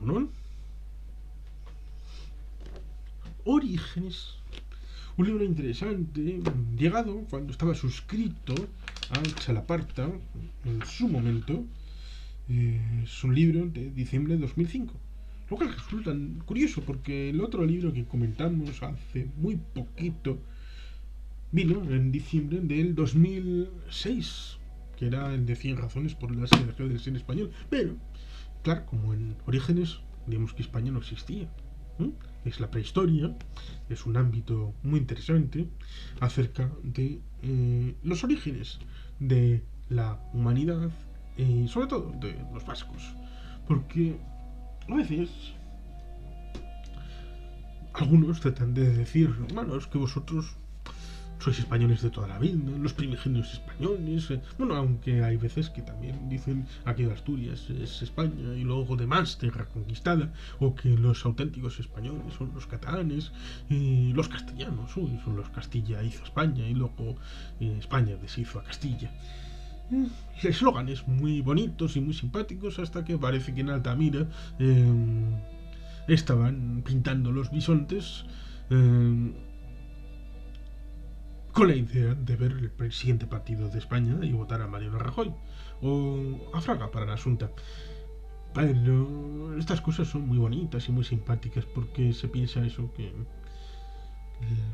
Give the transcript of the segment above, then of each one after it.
¿no? Orígenes. Un libro interesante, llegado cuando estaba suscrito a Chalaparta en su momento. Es un libro de diciembre de 2005. Lo cual resulta curioso porque el otro libro que comentamos hace muy poquito vino en diciembre del 2006, que era el de 100 razones por las que dejé de ser español. Pero, claro, como en Orígenes, digamos que España no existía. Es la prehistoria, es un ámbito muy interesante acerca de los orígenes de la humanidad y sobre todo de los vascos. Porque a veces algunos tratan de decir, bueno, es que vosotros sois españoles de toda la vida, los primigenios españoles. Bueno, aunque hay veces que también dicen aquí de Asturias es España y luego demás tierra conquistada, o que los auténticos españoles son los catalanes y los castellanos, son los Castilla hizo España y luego España deshizo a Castilla. Eslóganes muy bonitos y muy simpáticos hasta que parece que en Altamira estaban pintando los bisontes con la idea de ver el siguiente partido de España y votar a Mariano Rajoy o a Fraga para la Asunta. Pero estas cosas son muy bonitas y muy simpáticas porque se piensa eso, que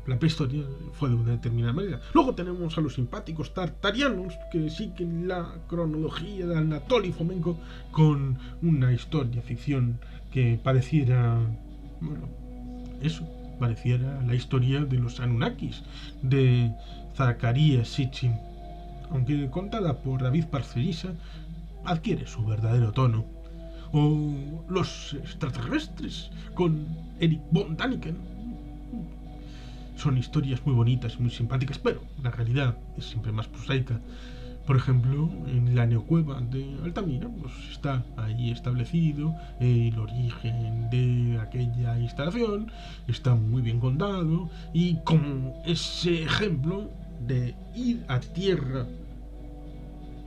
la prehistoria fue de una determinada manera. Luego tenemos a los simpáticos tartarianos que siguen la cronología de Anatoly Fomenko con una historia ficción que pareciera, bueno, eso, pareciera la historia de los Anunnakis de Zacarías Sitchin, aunque contada por David Parcerisa adquiere su verdadero tono. O los extraterrestres con Eric von Daniken. Son historias muy bonitas y muy simpáticas, pero la realidad es siempre más prosaica. Por ejemplo, en la neocueva de Altamira, pues está ahí establecido el origen de aquella instalación, está muy bien contado, y como ese ejemplo de ir a tierra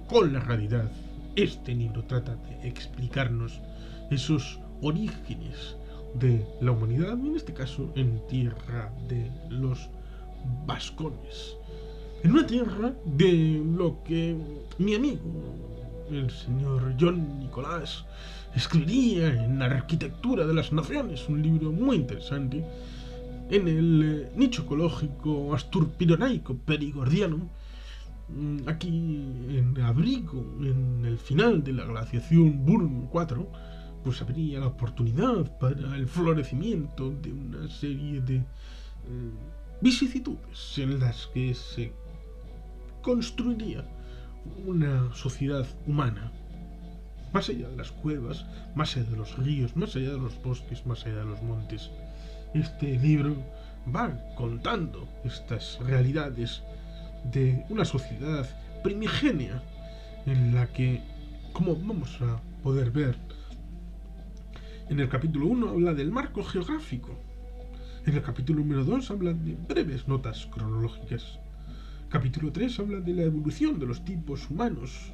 con la realidad, este libro trata de explicarnos esos orígenes de la humanidad, en este caso en tierra de los vascones. En una tierra de lo que mi amigo, el señor John Nicolás, escribiría en Arquitectura de las Naciones, un libro muy interesante, en el nicho ecológico asturpironaico perigordiano, aquí en abrigo, en el final de la glaciación Burn 4, pues habría la oportunidad para el florecimiento de una serie de vicisitudes en las que se construiría una sociedad humana, más allá de las cuevas, más allá de los ríos, más allá de los bosques, más allá de los montes. Este libro va contando estas realidades de una sociedad primigenia en la que, como vamos a poder ver, en el capítulo 1 habla del marco geográfico, en el capítulo número 2 habla de breves notas cronológicas, capítulo 3 habla de la evolución de los tipos humanos,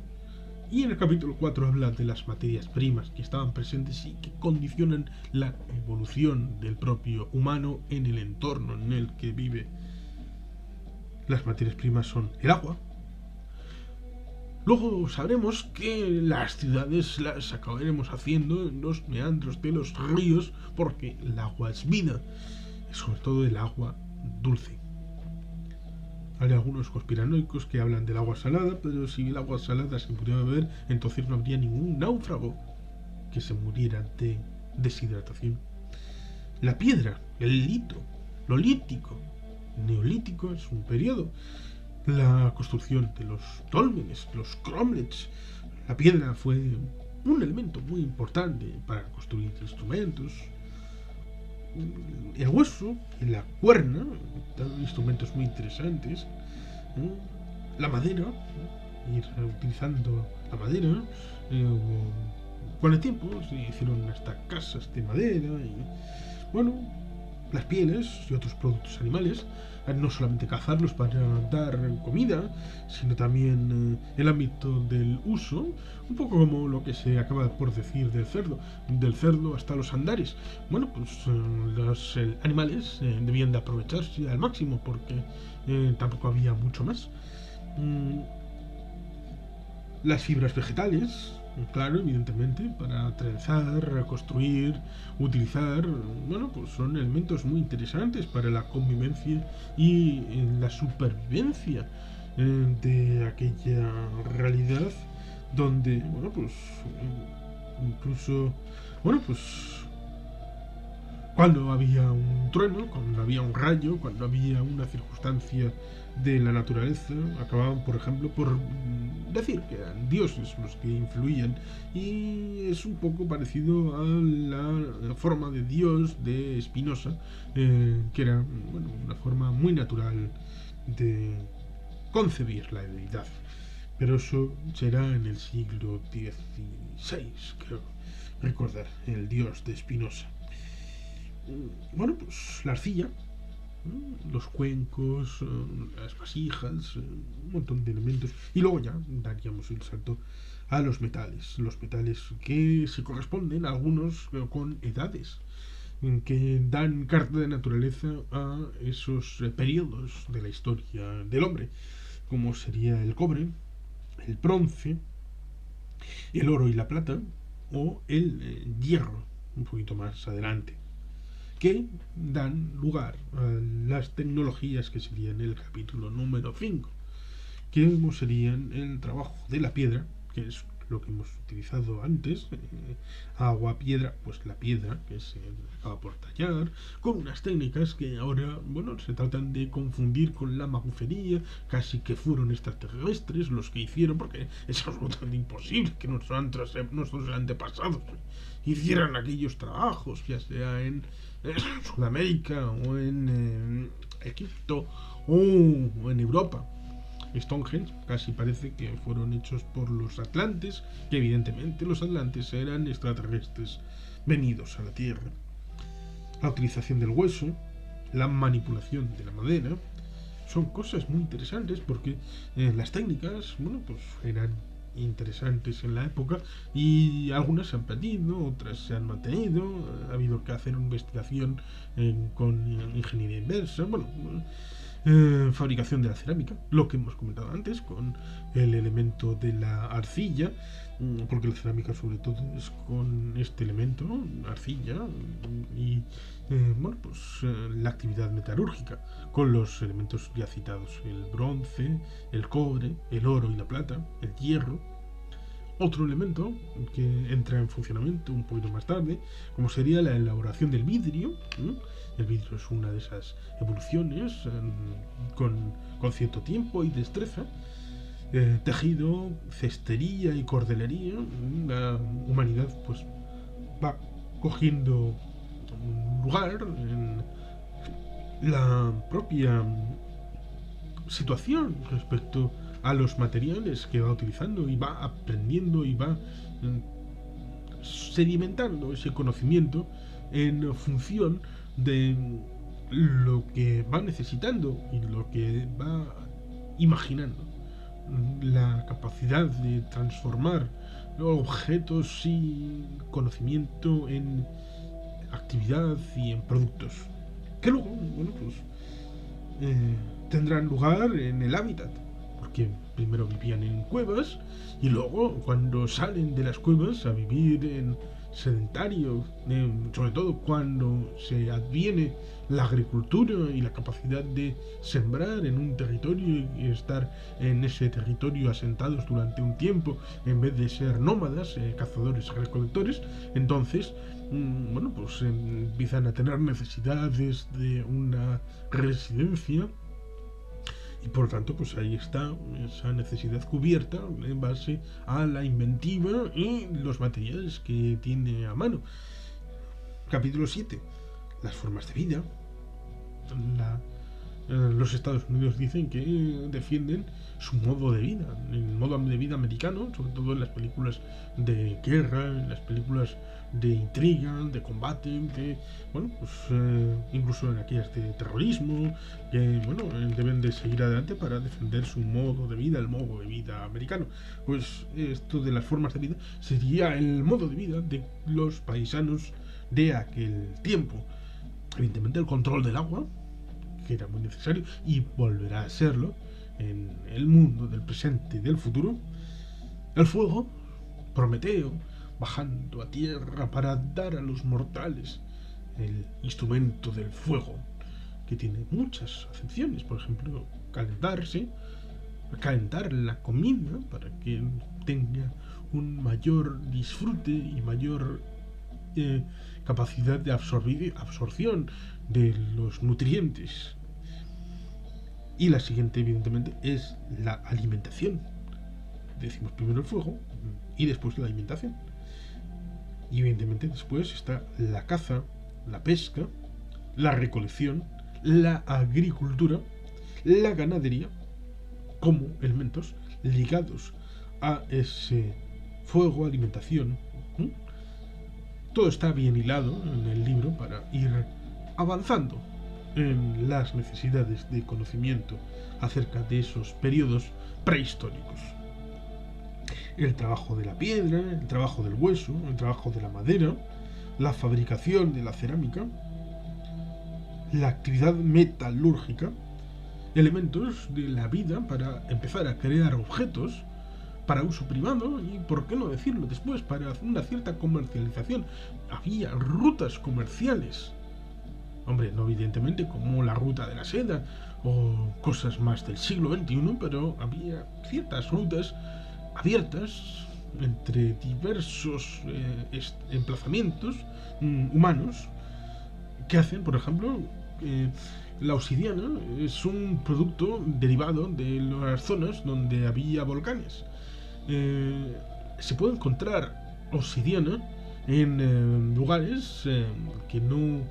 y en el capítulo 4 habla de las materias primas que estaban presentes y que condicionan la evolución del propio humano en el entorno en el que vive. Las materias primas son el agua. Luego sabremos que las ciudades las acabaremos haciendo en los meandros de los ríos porque el agua es vida, sobre todo el agua dulce. Hay algunos conspiranoicos que hablan del agua salada, pero si el agua salada se pudiera beber, entonces no habría ningún náufrago que se muriera de deshidratación. La piedra, el lito, lo lítico, neolítico es un periodo. La construcción de los dólmenes, los cromlechs. La piedra fue un elemento muy importante para construir instrumentos. El hueso, la cuerna, instrumentos muy interesantes. La madera, ir utilizando la madera. Con el tiempo se hicieron hasta casas de madera y, bueno, las pieles y otros productos animales, no solamente cazarlos para dar comida, sino también el ámbito del uso, un poco como lo que se acaba por decir del cerdo hasta los andares. Bueno, pues los animales debían de aprovecharse al máximo porque tampoco había mucho más. Mm, las fibras vegetales, claro, evidentemente, para trenzar, reconstruir, utilizar, bueno, pues son elementos muy interesantes para la convivencia y la supervivencia de aquella realidad donde, bueno, pues incluso, bueno, pues cuando había un trueno, cuando había un rayo, cuando había una circunstancia de la naturaleza, acababan, por ejemplo, por decir que eran dioses los que influían. Y es un poco parecido a la forma de Dios de Spinoza, que era, bueno, una forma muy natural de concebir la deidad. Pero eso será en el siglo XVI, creo recordar, el dios de Spinoza. Bueno, pues la arcilla, los cuencos, las vasijas, un montón de elementos. Y luego ya daríamos el salto a los metales que se corresponden algunos con edades, que dan carta de naturaleza a esos periodos de la historia del hombre, como sería el cobre, el bronce, el oro y la plata, o el hierro, un poquito más adelante, que dan lugar a las tecnologías que serían el capítulo número 5, que serían el trabajo de la piedra, que es lo que hemos utilizado antes, agua, piedra, pues la piedra que se acaba por tallar, con unas técnicas que ahora, bueno, se tratan de confundir con la magufería, casi que fueron extraterrestres los que hicieron, porque es absolutamente imposible que nuestros antepasados hicieran aquellos trabajos, ya sea en Sudamérica o en Egipto o en Europa. Stonehenge casi parece que fueron hechos por los atlantes, que evidentemente los atlantes eran extraterrestres venidos a la Tierra. La utilización del hueso, la manipulación de la madera, son cosas muy interesantes porque las técnicas, bueno, pues eran interesantes en la época y algunas se han perdido, otras se han mantenido, ha habido que hacer una investigación con ingeniería inversa, bueno, fabricación de la cerámica, lo que hemos comentado antes con el elemento de la arcilla, porque la cerámica sobre todo es con este elemento, ¿no? Arcilla y bueno, pues la actividad metalúrgica con los elementos ya citados, el bronce, el cobre, el oro y la plata, el hierro. Otro elemento que entra en funcionamiento un poquito más tarde, como sería la elaboración del vidrio. El vidrio es una de esas evoluciones con cierto tiempo y destreza. Tejido, cestería y cordelería. La humanidad pues va cogiendo lugar en la propia situación respecto a los materiales que va utilizando y va aprendiendo y va sedimentando ese conocimiento en función de lo que va necesitando y lo que va imaginando. La capacidad de transformar objetos y conocimiento en actividad y en productos que luego, bueno, pues tendrán lugar en el hábitat, porque primero vivían en cuevas y luego cuando salen de las cuevas a vivir en sedentario, sobre todo cuando se adviene la agricultura y la capacidad de sembrar en un territorio y estar en ese territorio asentados durante un tiempo en vez de ser nómadas, cazadores y recolectores, entonces bueno, pues empiezan a tener necesidades de una residencia y por lo tanto pues ahí está esa necesidad cubierta en base a la inventiva y los materiales que tiene a mano. Capítulo 7. Las formas de vida, la Los Estados Unidos dicen que defienden su modo de vida, el modo de vida americano, sobre todo en las películas de guerra, en las películas de intriga, de combate, bueno, pues incluso en aquellas de terrorismo, que bueno, deben de seguir adelante para defender su modo de vida, el modo de vida americano. Pues esto de las formas de vida sería el modo de vida de los paisanos de aquel tiempo. Evidentemente el control del agua, que era muy necesario y volverá a serlo en el mundo del presente y del futuro. El fuego, Prometeo, bajando a tierra para dar a los mortales el instrumento del fuego, que tiene muchas acepciones, por ejemplo, calentar la comida para que tenga un mayor disfrute y mayor capacidad de absorción de los nutrientes. Y la siguiente, evidentemente, es la alimentación. Decimos primero el fuego y después la alimentación. Y evidentemente después está la caza, la pesca, la recolección, la agricultura, la ganadería, como elementos ligados a ese fuego, alimentación. Todo está bien hilado en el libro para ir avanzando en las necesidades de conocimiento acerca de esos periodos prehistóricos. El trabajo de la piedra, el trabajo del hueso, el trabajo de la madera, la fabricación de la cerámica, la actividad metalúrgica, elementos de la vida para empezar a crear objetos para uso privado y, por qué no decirlo después, para una cierta comercialización. Había rutas comerciales. Hombre, no evidentemente como la ruta de la seda o cosas más del siglo XXI, pero había ciertas rutas abiertas entre diversos emplazamientos humanos que hacen, por ejemplo, la obsidiana es un producto derivado de las zonas donde había volcanes. Se puede encontrar obsidiana en lugares que no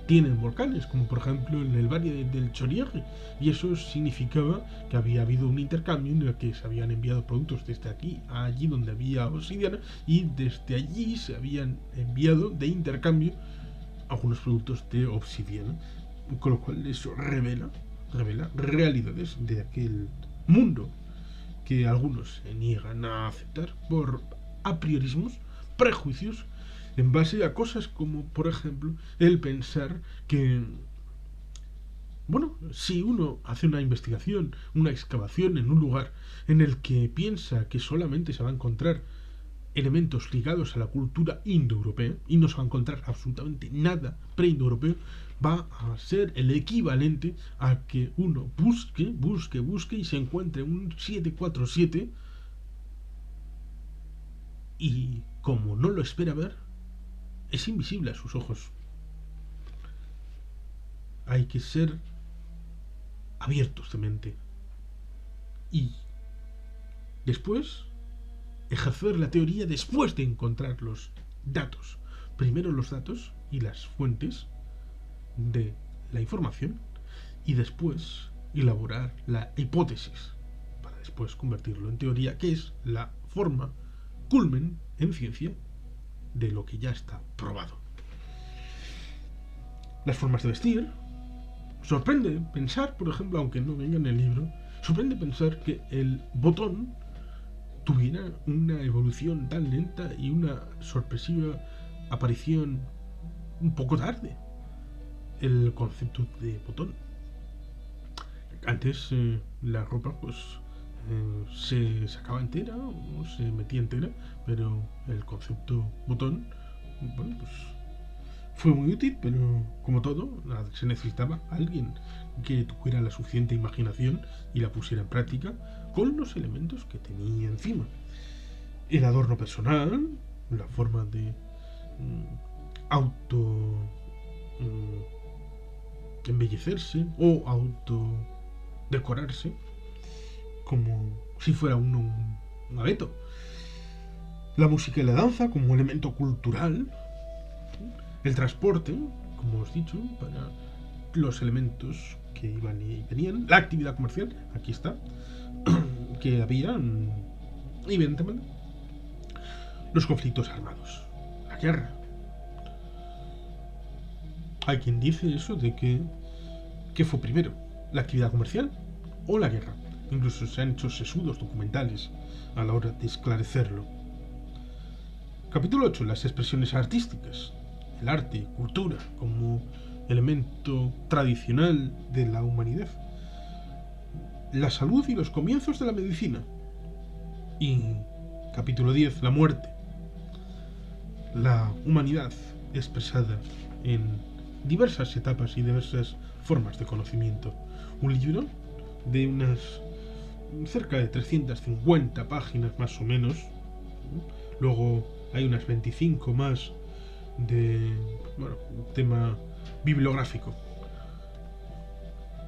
tienen volcanes, como por ejemplo en el valle del Choriaje, y eso significaba que había habido un intercambio en el que se habían enviado productos desde aquí a allí donde había obsidiana, y desde allí se habían enviado de intercambio algunos productos de obsidiana, con lo cual eso revela realidades de aquel mundo que algunos se niegan a aceptar por apriorismos, prejuicios, en base a cosas como, por ejemplo, el pensar que, bueno, si uno hace una investigación, una excavación en un lugar en el que piensa que solamente se va a encontrar elementos ligados a la cultura indoeuropea y no se va a encontrar absolutamente nada preindoeuropeo, va a ser el equivalente a que uno busque y se encuentre un 747 y, como no lo espera ver, es invisible a sus ojos. Hay que ser abiertos de mente y después ejercer la teoría después de encontrar los datos. Primero los datos y las fuentes de la información y después elaborar la hipótesis para después convertirlo en teoría, que es la forma culmen en ciencia de lo que ya está probado. Las formas de vestir. Sorprende pensar, por ejemplo, aunque no venga en el libro, sorprende pensar que el botón tuviera una evolución tan lenta y una sorpresiva aparición un poco tarde. El concepto de botón. Antes la ropa pues se sacaba entera o se metía entera, pero el concepto botón, bueno, pues fue muy útil, pero como todo, se necesitaba alguien que tuviera la suficiente imaginación y la pusiera en práctica con los elementos que tenía encima. El adorno personal, la forma de auto embellecerse o auto decorarse, como si fuera un abeto. La música y la danza como elemento cultural. El transporte, como os he dicho, para los elementos que iban y venían, la actividad comercial, aquí está, que había, evidentemente, los conflictos armados, la guerra. Hay quien dice eso de que fue primero, la actividad comercial o la guerra. Incluso se han hecho sesudos documentales a la hora de esclarecerlo. Capítulo 8. Las expresiones artísticas. El arte, cultura, como elemento tradicional de la humanidad. La salud y los comienzos de la medicina. Y capítulo 10. La muerte. La humanidad expresada en diversas etapas y diversas formas de conocimiento. Un libro de unas cerca de 350 páginas más o menos. Luego hay unas 25 más de tema bibliográfico.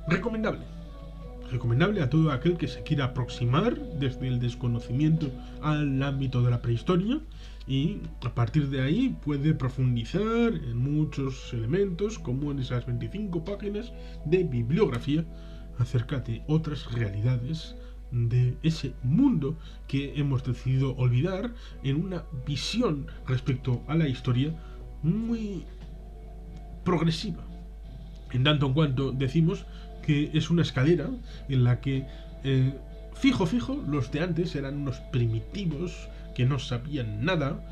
Recomendable a todo aquel que se quiera aproximar desde el desconocimiento al ámbito de la prehistoria, y a partir de ahí puede profundizar en muchos elementos, como en esas 25 páginas de bibliografía acerca de otras realidades de ese mundo que hemos decidido olvidar, en una visión respecto a la historia muy progresiva, en tanto en cuanto decimos que es una escalera en la que fijo los de antes eran unos primitivos que no sabían nada,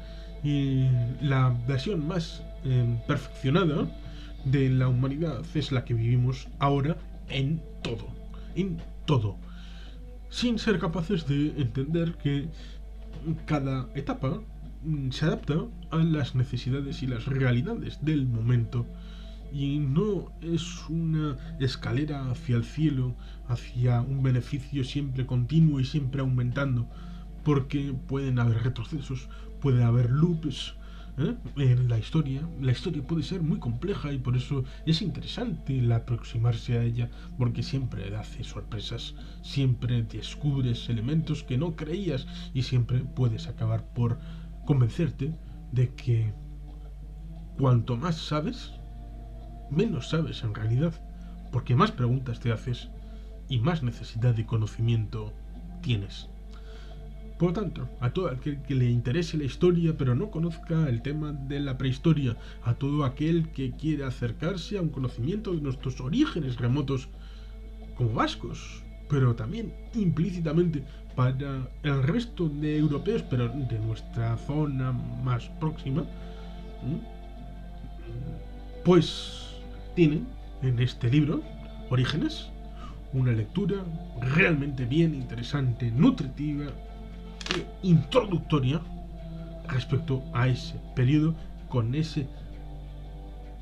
y la versión más perfeccionada de la humanidad es la que vivimos ahora en todo, sin ser capaces de entender que cada etapa se adapta a las necesidades y las realidades del momento, y no es una escalera hacia el cielo, hacia un beneficio siempre continuo y siempre aumentando, porque pueden haber retrocesos, puede haber loops en la historia. La historia puede ser muy compleja y por eso es interesante el aproximarse a ella, porque siempre hace sorpresas, siempre descubres elementos que no creías y siempre puedes acabar por convencerte de que cuanto más sabes, menos sabes en realidad, porque más preguntas te haces y más necesidad de conocimiento tienes. Por lo tanto, a todo aquel que le interese la historia pero no conozca el tema de la prehistoria, a todo aquel que quiera acercarse a un conocimiento de nuestros orígenes remotos como vascos, pero también implícitamente para el resto de europeos, pero de nuestra zona más próxima, pues tienen en este libro, Orígenes, una lectura realmente bien interesante, nutritiva e introductoria respecto a ese periodo, con ese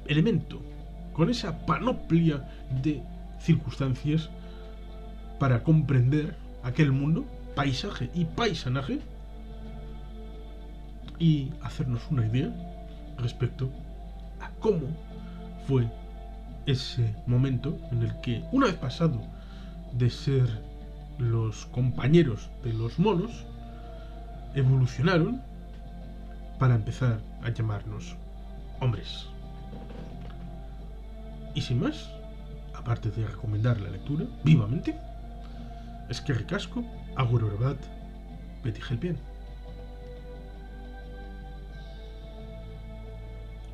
elemento, con esa panoplia de circunstancias para comprender aquel mundo, paisaje y paisanaje, y hacernos una idea respecto a cómo fue ese momento en el que, una vez pasado de ser los compañeros de los monos, evolucionaron para empezar a llamarnos hombres. Y sin más, aparte de recomendar la lectura vivamente, eskerrik asko, agur ore bat, beti jelpien.